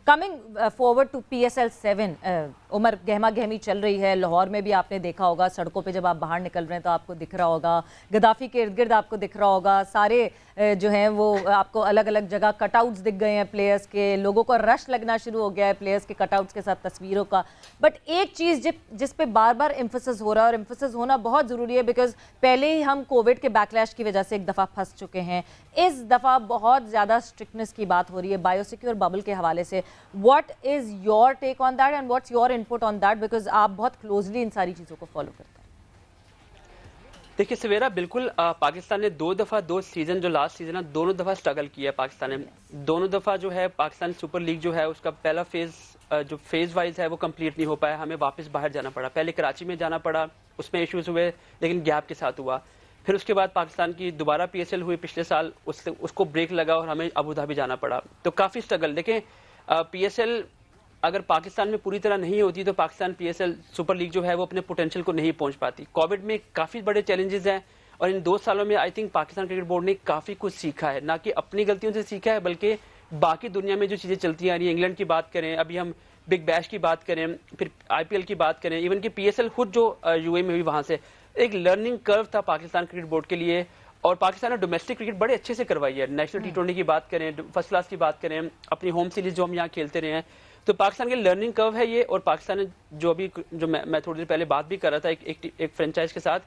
Coming forward to PSL 7 عمر، گہما گہمی چل رہی ہے. لاہور میں بھی آپ نے دیکھا ہوگا سڑکوں پہ جب آپ باہر نکل رہے ہیں تو آپ کو دکھ رہا ہوگا گدافی کے ارد گرد آپ کو دکھ رہا ہوگا سارے جو ہیں وہ آپ کو الگ الگ جگہ کٹ آؤٹس دکھ گئے ہیں پلیئرس کے. لوگوں کو رش لگنا شروع ہو گیا ہے پلیئرس کے کٹ آؤٹس کے ساتھ تصویروں کا. بٹ ایک چیز جس پہ بار بار ایمفسس ہو رہا ہے اور ایمفسس ہونا بہت ضروری ہے بیکاز پہلے ہی ہم کووڈ کے بیکلیش کی وجہ سے ایک دفعہ پھنس چکے ہیں. اس دفعہ بہت زیادہ اسٹرکٹنس کی بات ہو رہی ہے بایو سیکیور ببل کے حوالے سے. What is your take on that and what's your input on that because آپ بہت کلوزلی ان ساری چیزوں کو فالو کرتے ہیں. دیکھیے سویرا، بالکل پاکستان نے دو سیزن جو لاسٹ سیزن ہے دونوں دفعہ اسٹرگل کیا ہے پاکستان نے. دونوں دفعہ جو ہے پاکستان سپر لیگ جو ہے اس کا پہلا جو فیز وائز ہے وہ کمپلیٹ نہیں ہو پایا. ہمیں واپس باہر جانا پڑا. پہلے کراچی میں جانا پڑا, اس میں ایشوز ہوئے لیکن گیپ کے ساتھ ہوا. پھر اس کے بعد پاکستان کی دوبارہ PSL ہوئی پچھلے سال, اس کو بریک لگا اور ہمیں ابوظہبی جانا پڑا. تو کافی اسٹرگل. دیکھیں PSL اگر پاکستان میں پوری طرح نہیں ہوتی تو پاکستان PSL سپر لیگ جو ہے وہ اپنے پوٹینشیل کو نہیں پہنچ پاتی. کووڈ میں کافی بڑے چیلنجز ہیں اور ان 2 سالوں میں I think Pakistan cricket board نے کافی کچھ سیکھا ہے. نہ کہ اپنی غلطیوں سے سیکھا ہے بلکہ باقی دنیا میں جو چیزیں چلتی آ رہی ہیں. انگلینڈ کی بات کریں, ابھی ہم بگ بیش کی بات کریں, پھر IPL کی بات کریں, ایون کہ PSL خود جو UAE میں بھی وہاں سے ایک لرننگ کرو تھا پاکستان کرکٹ بورڈ کے لیے. اور پاکستان نے ڈومیسٹک کرکٹ بڑے اچھے سے کروائی ہے. نیشنل T20 کی بات کریں, فرسٹ کلاس کی بات کریں, اپنی ہوم سیریز جو ہم یہاں کھیلتے رہے ہیں, تو پاکستان کی لرننگ کرو ہے یہ. اور پاکستان نے جو میں تھوڑی دیر پہلے بات بھی کر رہا تھا ایک فرینچائز کے ساتھ,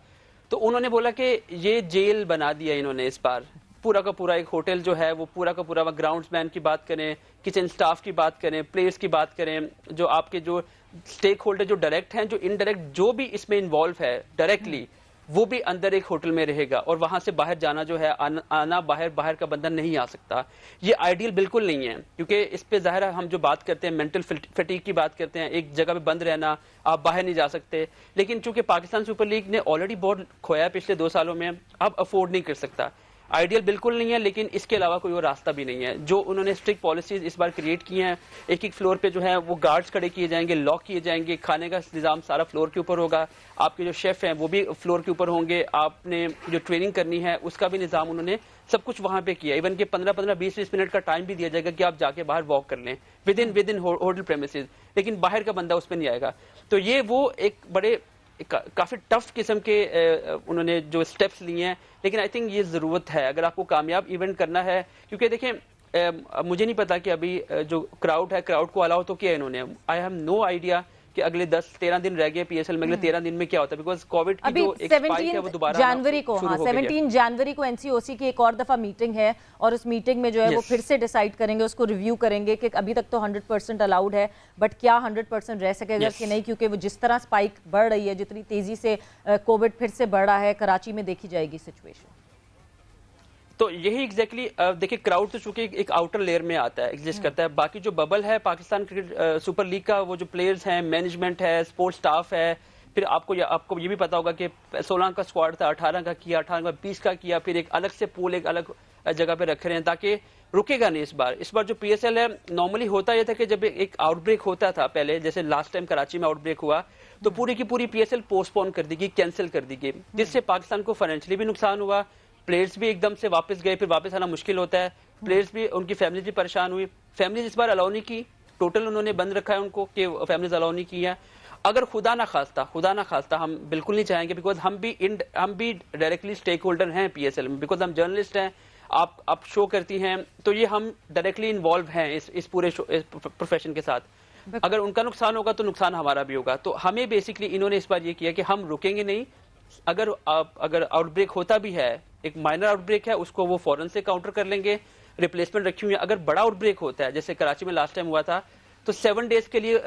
تو انہوں نے بولا کہ یہ جیل بنا دیا انہوں نے اس بار. پورا کا پورا ایک ہوٹل جو ہے وہ پورا کا پورا, گراؤنڈز مین کی بات کریں, کچن سٹاف کی بات کریں, پلیئرز کی بات کریں, جو آپ کے جو سٹیک ہولڈر جو ڈائریکٹ ہیں, جو انڈائریکٹ جو بھی اس میں انوالو ہے ڈائریکٹلی, وہ بھی اندر ایک ہوٹل میں رہے گا. اور وہاں سے باہر جانا جو ہے, آنا باہر کا بندہ نہیں آ سکتا. یہ آئیڈیل بالکل نہیں ہے کیونکہ اس پہ ظاہر ہے ہم جو بات کرتے ہیں مینٹل فٹیگ کی بات کرتے ہیں, ایک جگہ پہ بند رہنا, آپ باہر نہیں جا سکتے. لیکن چونکہ پاکستان سپر لیگ نے آلریڈی بہت کھویا پچھلے 2 سالوں میں, اب افورڈ نہیں کر سکتا. آئیڈیل بالکل نہیں ہے لیکن اس کے علاوہ کوئی اور راستہ بھی نہیں ہے. جو انہوں نے اسٹرکٹ پالیسیز اس بار کریٹ کی ہیں, ایک فلور پہ جو ہے وہ گارڈز کھڑے کیے جائیں گے, لاک کیے جائیں گے, کھانے کا نظام سارا فلور کے اوپر ہوگا, آپ کے جو شیف ہیں وہ بھی فلور کے اوپر ہوں گے, آپ نے جو ٹریننگ کرنی ہے اس کا بھی نظام انہوں نے سب کچھ وہاں پہ کیا. ایون کہ 15-20 منٹ کا ٹائم بھی دیا جائے گا کہ آپ جا کے باہر واک کر لیں ود ان ہوٹل پریمیسز, لیکن باہر کا بندہ اس پہ نہیں آئے گا. تو یہ وہ ایک بڑے کافی ٹف قسم کے انہوں نے جو سٹیپس لیے ہیں. لیکن آئی تھنک یہ ضرورت ہے اگر آپ کو کامیاب ایونٹ کرنا ہے, کیونکہ دیکھیں مجھے نہیں پتا کہ ابھی جو کراؤڈ ہے, کراؤڈ کو الاؤ تو کیا انہوں نے, آئی ہیو نو آئیڈیا کہ اگلے 10-13 دن رہ گئے PSL میں, اگلے 13 دن میں کیا ہوتا ہے, بیکاز کووڈ کی جو ایک اسپائک ہے وہ دوبارہ 17 جنوری کو NCOC کی ایک اور دفعہ میٹنگ ہے اور اس میٹنگ میں جو ہے وہ پھر سے ڈیسائیڈ کریں گے, اس کو ریویو کریں گے کہ ابھی تک تو 100% الاؤڈ ہے بٹ کیا 100% رہ سکے گا کہ نہیں, کیونکہ وہ جس طرح اسپائک بڑھ رہی ہے, جتنی تیزی سے کووڈ پھر سے بڑھ رہا ہے, کراچی میں دیکھی جائے گی سچویشن. تو یہی ایگزیکٹلی دیکھیں کراؤڈ تو چونکہ ایک آؤٹر لیئر میں آتا ہے, ایگزسٹ کرتا ہے. باقی جو ببل ہے پاکستان کرکٹ سپر لیگ کا, وہ جو پلیئرز ہیں, مینجمنٹ ہے, سپورٹ سٹاف ہے, پھر آپ کو یہ بھی پتا ہوگا کہ 16 کا اسکواڈ تھا, 18 کا کیا, 18 کا 20 کا کیا, پھر ایک الگ سے پول ایک الگ جگہ پہ رکھ رہے ہیں تاکہ رکے گا نہیں اس بار. اس بار جو PSL ہے نارملی ہوتا یہ تھا کہ جب ایک آؤٹ بریک ہوتا تھا پہلے, جیسے لاسٹ ٹائم کراچی میں آؤٹ بریک ہوا, تو پوری کی پوری PSL پوسٹ پون کر دی گئی, کینسل کر دی گئی, جس سے پاکستان کو فائنینشلی بھی نقصان ہوا, پلیئرز بھی ایک دم سے واپس گئے, پھر واپس آنا مشکل ہوتا ہے, پلیئرز بھی, ان کی فیملیز بھی پریشان ہوئی. فیملیز اس بار الاؤ نہیں کی, ٹوٹل انہوں نے بند رکھا ہے ان کو کہ فیملیز الاؤ نہیں کی ہیں. اگر خدا نہ خواستہ ہم بالکل نہیں چاہیں گے, بیکاز ہم بھی ڈائریکٹلی اسٹیک ہولڈر ہیں PSL میں, بیکاز ہم جرنلسٹ ہیں, آپ شو کرتی ہیں, تو یہ ہم ڈائریکٹلی انوالو ہیں اس پورے پروفیشن کے ساتھ. اگر ان کا نقصان ہوگا تو نقصان ہمارا بھی ہوگا. تو ہمیں بیسکلی انہوں نے اس بار یہ کیا کہ ہم رکیں گے نہیں. اگر آؤٹ بریک ہوتا بھی ہے, ایک مائنر آؤٹ بریک ہے, اس کو وہ فوراً سے کاؤنٹر کر لیں گے, ریپلیسمنٹ رکھی ہوئی ہے. اگر بڑا آؤٹ بریک ہوتا ہے جیسے کراچی میں لاسٹ ٹائم ہوا تھا, تو 7 days کے لیے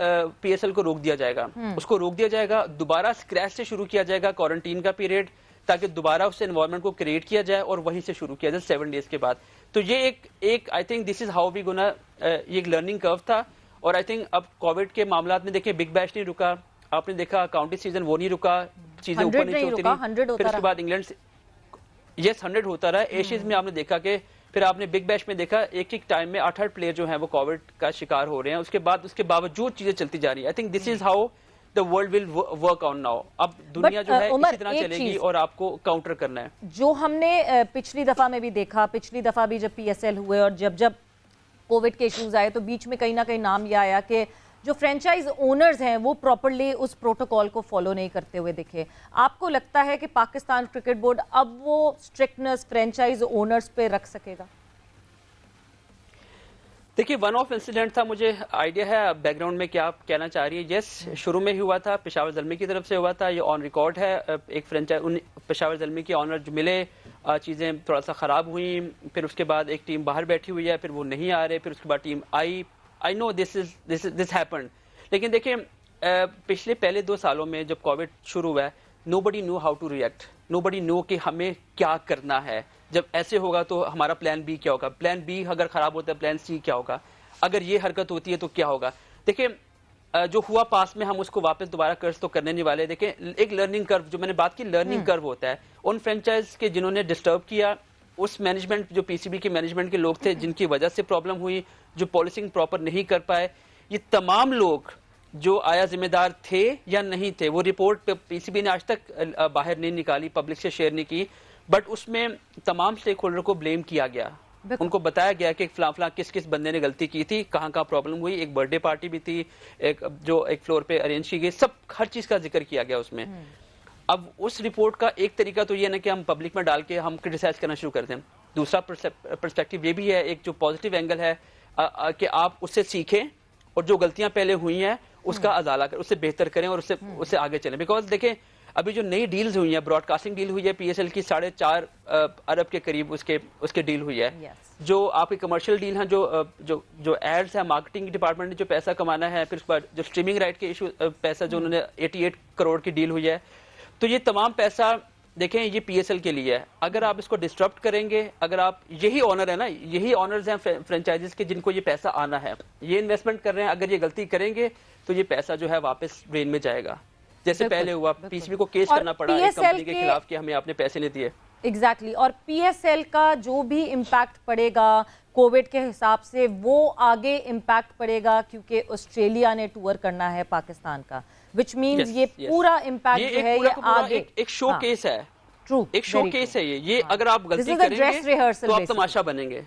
PSL کو روک دیا جائے گا, اس کو روک دیا جائے گا, دوبارہ اسکریچ سے شروع کیا جائے گا کوارنٹین کا پیریڈ, تاکہ دوبارہ اس انوائرمنٹ کو کریٹ کیا جائے اور وہیں سے شروع کیا جائے 7 days کے بعد. تو یہ ایک I think this is how we گونا, یہ ایک لرننگ کرو تھا. اور آئی تھنک اب کووڈ کے معاملات میں دیکھیں بگ بیش نہیں رکا, آپ نے دیکھا کاؤنٹی سیزن وہ نہیں رکا, چیزیں اوپر نیچے ہوتی رہی, پھر اس کے بعد انگلینڈ سے 100 ہوتا رہا. ایشیز میں آپ نے دیکھا کہ پھر آپ نے بگ بیش میں دیکھا ایک ٹائم میں 8 پلیئر جو ہیں وہ کووڈ کا شکار ہو رہے ہیں. اس کے باوجود چیزیں چلتی جا رہی ہیں. I think this is how the world will work on now. اب دنیا جو ہے اسی طرح چلے گی اور آپ کو کاؤنٹر کرنا ہے. جو ہم نے پچھلی دفعہ میں بھی دیکھا, پچھلی دفعہ بھی جب PSL ہوئے اور جب کووڈ کے ایشوز آئے تو بیچ میں کہیں نہ کہیں نام یہ آیا کہ جو فرینچائز اونرز ہیں وہ پراپرلی اس پروٹوکول کو فالو نہیں کرتے ہوئے دکھے. آپ کو لگتا ہے کہ پاکستان کرکٹ بورڈ اب وہ اسٹرکٹنس فرینچائز اونرز پہ رکھ سکے گا؟ دیکھیے ون آف انسیڈنٹ تھا, مجھے آئیڈیا ہے بیک گراؤنڈ میں کیا آپ کہنا چاہ رہی ہیں. یس, شروع میں ہی ہوا تھا, پشاور زلمی کی طرف سے ہوا تھا, یہ آن ریکارڈ ہے. ایک فرینچائز پشاور زلمی کے آنر جو ملے, چیزیں تھوڑا سا خراب ہوئیں, پھر اس کے بعد ایک ٹیم باہر بیٹھی ہوئی ہے, پھر وہ نہیں آ رہے, پھر اس کے بعد team I. I know this happened. لیکن دیکھیں پچھلے پہلے 2 سالوں میں جب کووڈ شروع ہوا ہے, نو بڈی نو ہاؤ ٹو ریئیکٹ, نو بڈی نو کہ ہمیں کیا کرنا ہے. جب ایسے ہوگا تو ہمارا پلان بی کیا ہوگا, پلان بی اگر خراب ہوتا ہے پلان سی کیا ہوگا, اگر یہ حرکت ہوتی ہے تو کیا ہوگا. دیکھیں جو ہوا پاس میں ہم اس کو واپس دوبارہ کرس تو کرنے نہیں والے. دیکھیں ایک لرننگ کرو, جو میں نے بات کی لرننگ کرو ہوتا ہے. ان فرینچائز کے جنہوں نے ڈسٹرب کیا, اس مینجمنٹ جو پی سی بی کے مینجمنٹ کے لوگ تھے جن کی وجہ سے پرابلم ہوئی, جو پالیسنگ پراپر نہیں کر پائے, یہ تمام لوگ جو آیا ذمہ دار تھے یا نہیں تھے, وہ رپورٹ پی سی بی نے آج تک باہر نہیں نکالی, پبلک سے شیئر نہیں کی, بٹ اس میں تمام اسٹیک ہولڈر کو بلیم کیا گیا. ان کو بتایا گیا کہ فلاں فلاں کس کس بندے نے غلطی کی تھی, کہاں کہاں پرابلم ہوئی. ایک برتھ ڈے پارٹی بھی تھی جو ایک فلور پہ ارینج کی گئی, سب ہر چیز کا ذکر کیا گیا اس میں. اب اس رپورٹ کا ایک طریقہ تو یہ ہے نا کہ ہم پبلک میں ڈال کے ہم کرٹیسائز کرنا شروع کر دیں. دوسرا پرسپیکٹو یہ بھی ہے, ایک جو پازیٹیو اینگل ہے کہ آپ اس سے سیکھیں اور جو غلطیاں پہلے ہوئی ہیں اس کا ازالہ کریں, اس سے بہتر کریں اور اس سے آگے چلیں. بیکاز دیکھیں ابھی جو نئی ڈیلز ہوئی ہیں, براڈ کاسٹنگ ڈیل ہوئی ہے پی ایس ایل کی 4.5 ارب کے قریب اس کے ڈیل ہوئی ہے. جو آپ کی کمرشل ڈیل ہیں, جو ایڈز ہیں, مارکیٹنگ ڈپارٹمنٹ نے جو پیسہ کمانا ہے, پھر اس کے بعد جو اسٹریمنگ رائٹ کے ایشو پیسہ جو انہوں نے 88 کروڑ کی ڈیل ہوئی ہے, تو یہ تمام پیسہ دیکھیں یہ پی ایس ایل کے لیے ہے. اگر آپ اس کو ڈسٹرپٹ کریں گے, اگر آپ یہی آنر ہے نا, یہی آنرز ہیں فرینچائزز کے جن کو یہ پیسہ آنا ہے, یہ انویسٹمنٹ کر رہے ہیں, اگر یہ غلطی کریں گے تو یہ پیسہ جو ہے واپس ڈرین میں جائے گا. جیسے پہلے ہوا, پی سی بی کو کیس کرنا پڑا ایک کمپنی کے خلاف کہ ہمیں آپ نے پیسے نہیں دیے. ایگزیکٹلی. اور پی ایس ایل کا جو بھی امپیکٹ پڑے گا کووڈ کے حساب سے, وہ آگے امپیکٹ پڑے گا کیونکہ آسٹریلیا نے ٹور کرنا ہے پاکستان کا, وچ مینز یہ پورا امپیکٹ جو ہے یہ آگے ایک شو کیس ہے. ایک شو کیس ہے یہ اگر آپ غلطی کریں گے تو آپ تماشا بنیں گے.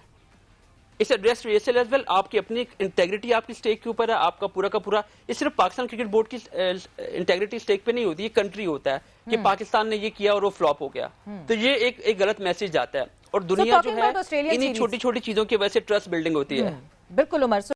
اس ایڈریس ریہرسل ایز ویل, آپ کی اپنی انٹیگریٹی آپ کی اسٹیک کے اوپر ہے, آپ کا پورا کا پورا. یہ صرف پاکستان کرکٹ بورڈ کی انٹیگریٹی اسٹیک پہ نہیں ہوتی, یہ کنٹری ہوتا ہے کہ پاکستان نے یہ کیا اور وہ فلاپ ہو گیا, تو یہ ایک غلط میسج جاتا ہے. اور دنیا جو ہے انہی چھوٹی چھوٹی چیزوں کی وجہ سے ٹرسٹ بلڈنگ ہوتی ہے. بالکل عمر.